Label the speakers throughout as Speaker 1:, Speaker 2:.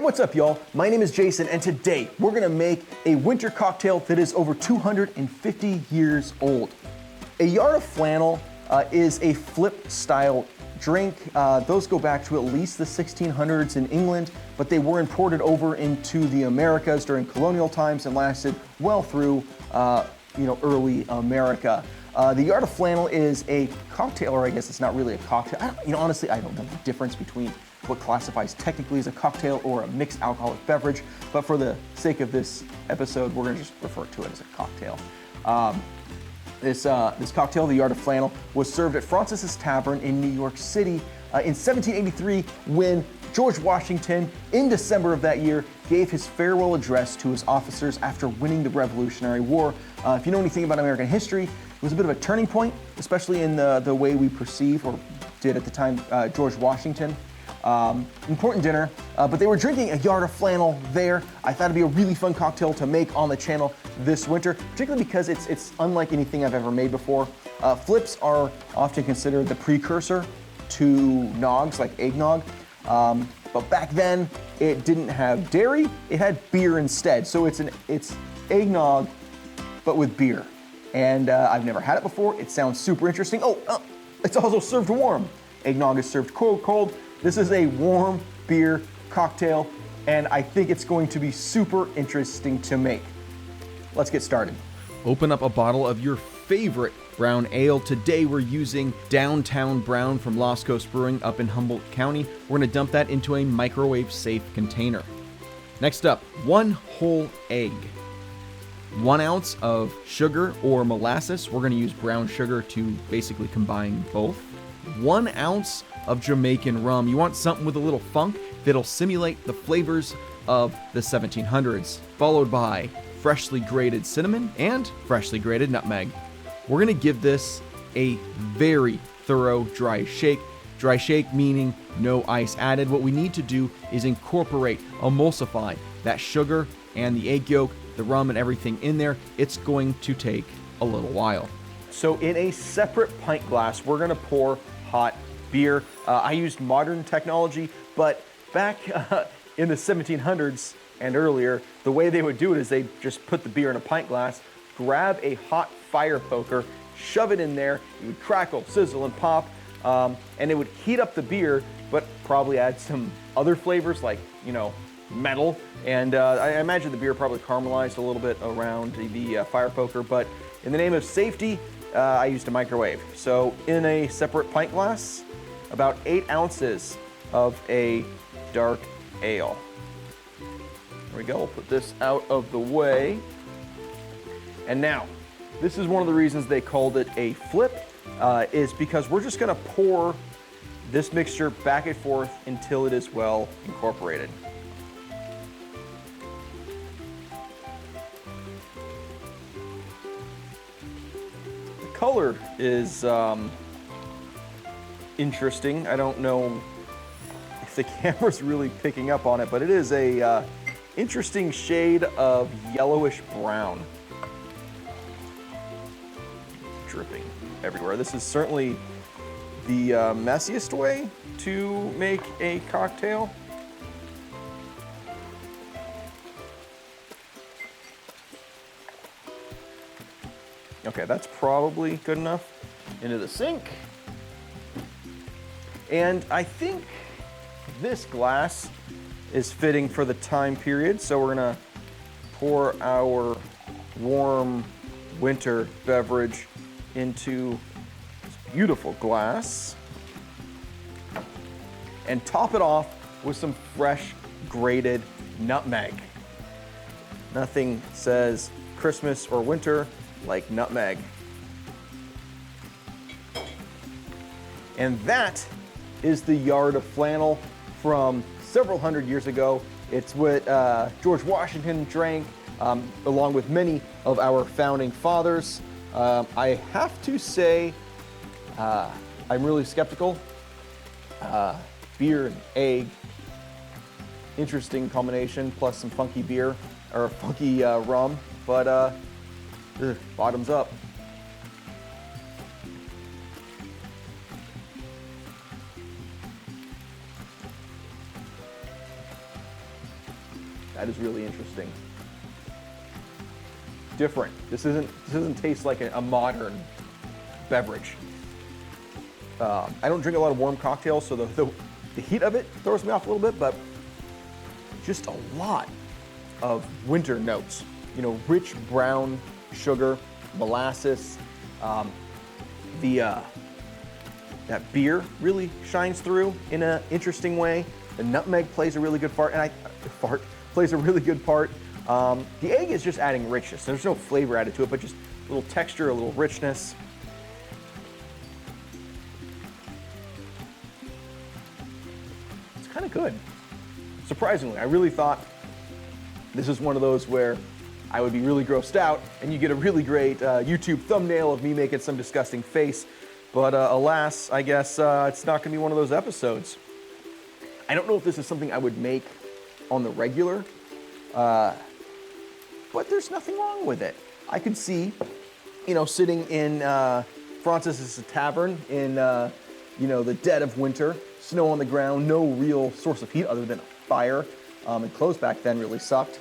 Speaker 1: what's up, y'all? My name is Jason, and today we're gonna make a winter cocktail that is over 250 years old. A Yard of Flannel is a flip-style drink. Those go back to at least the 1600s in England, but they were imported over into the Americas during colonial times and lasted well through, early America. The Yard of Flannel is a cocktail, or I guess it's not really a cocktail. Honestly, I don't know the difference between what classifies technically as a cocktail or a mixed alcoholic beverage, but for the sake of this episode, we're gonna just refer to it as a cocktail. This cocktail, the Yard of Flannel, was served at Francis's Tavern in New York City in 1783 when George Washington, in December of that year, gave his farewell address to his officers after winning the Revolutionary War. If you know anything about American history, it was a bit of a turning point, especially in the way we perceive, or did at the time, George Washington. Important dinner, but they were drinking a Yard of Flannel there. I thought it'd be a really fun cocktail to make on the channel this winter, particularly because it's unlike anything I've ever made before. Flips are often considered the precursor to nogs, like eggnog, but back then it didn't have dairy, it had beer instead. So it's eggnog, but with beer. And I've never had it before. It sounds super interesting. It's also served warm. Eggnog is served cold. This is a warm beer cocktail, and I think it's going to be super interesting to make. Let's get started.
Speaker 2: Open up a bottle of your favorite brown ale. Today we're using Downtown Brown from Lost Coast Brewing up in Humboldt County. We're gonna dump that into a microwave-safe container. Next up, 1 whole egg. 1 ounce of sugar or molasses. We're gonna use brown sugar to basically combine both. 1 ounce of Jamaican rum. You want something with a little funk that'll simulate the flavors of the 1700s, followed by freshly grated cinnamon and freshly grated nutmeg. We're gonna give this a very thorough dry shake. Dry shake meaning no ice added. What we need to do is incorporate, emulsify that sugar and the egg yolk, the rum and everything in there. It's going to take a little while.
Speaker 1: So in a separate pint glass, we're gonna pour hot beer. I used modern technology, but back in the 1700s and earlier, the way they would do it is they just put the beer in a pint glass, grab a hot fire poker, shove it in there, it would crackle, sizzle, and pop, and it would heat up the beer, but probably add some other flavors like, metal. And I imagine the beer probably caramelized a little bit around the fire poker, but in the name of safety, I used a microwave. So in a separate pint glass, about 8 ounces of a dark ale. There we go, we'll put this out of the way. And now, this is one of the reasons they called it a flip, is because we're just gonna pour this mixture back and forth until it is well incorporated. The color is interesting. I don't know if the camera's really picking up on it, but it is a interesting shade of yellowish brown. Dripping everywhere. This is certainly the messiest way to make a cocktail. Okay, that's probably good enough. Into the sink. And I think this glass is fitting for the time period, so we're gonna pour our warm winter beverage into this beautiful glass and top it off with some fresh grated nutmeg. Nothing says Christmas or winter like nutmeg. And that is the Yard of Flannel from several hundred years ago. It's what George Washington drank, along with many of our founding fathers. I have to say, I'm really skeptical. Beer and egg, interesting combination, plus some funky beer, or funky rum, but bottoms up. That is really interesting. Different. This doesn't taste like a modern beverage. I don't drink a lot of warm cocktails, so the heat of it throws me off a little bit, but just a lot of winter notes. You know, rich brown sugar, molasses, that beer really shines through in an interesting way. The nutmeg plays a really good part, and plays a really good part. The egg is just adding richness. There's no flavor added to it, but just a little texture, a little richness. It's kind of good. Surprisingly, I really thought this is one of those where I would be really grossed out and you get a really great YouTube thumbnail of me making some disgusting face. But alas, I guess it's not gonna be one of those episodes. I don't know if this is something I would make on the regular, but there's nothing wrong with it. I could see, you know, sitting in Francis's Tavern in, you know, the dead of winter, snow on the ground, no real source of heat other than a fire, and clothes back then really sucked.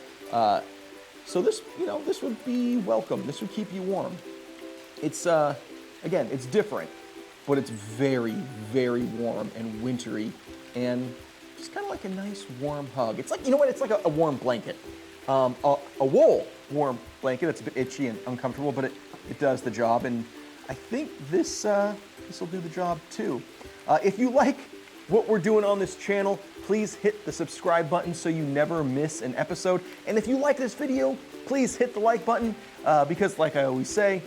Speaker 1: So this, you know, this would be welcome. This would keep you warm. It's, again, it's different, but it's very, very warm and wintry, and just kind of like a nice warm hug. It's like, you know what? It's like a warm blanket. A wool warm blanket. It's a bit itchy and uncomfortable, but it does the job, and I think this will do the job too. If you like what we're doing on this channel, please hit the subscribe button so you never miss an episode. And if you like this video, please hit the like button because, like I always say,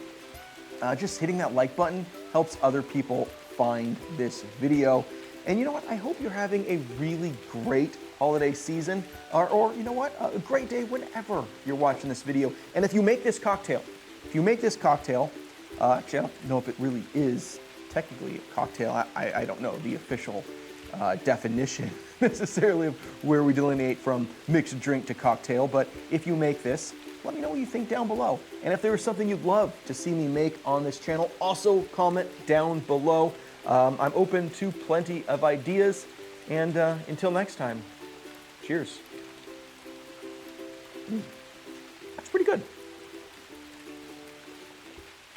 Speaker 1: just hitting that like button helps other people find this video. And you know what? I hope you're having a really great holiday season, or you know what? A great day whenever you're watching this video. And if you make this cocktail, actually I don't know if it really is technically a cocktail. I don't know the official definition necessarily of where we delineate from mixed drink to cocktail, but if you make this, let me know what you think down below. And if there is something you'd love to see me make on this channel, also comment down below. I'm open to plenty of ideas, and until next time, cheers. That's pretty good.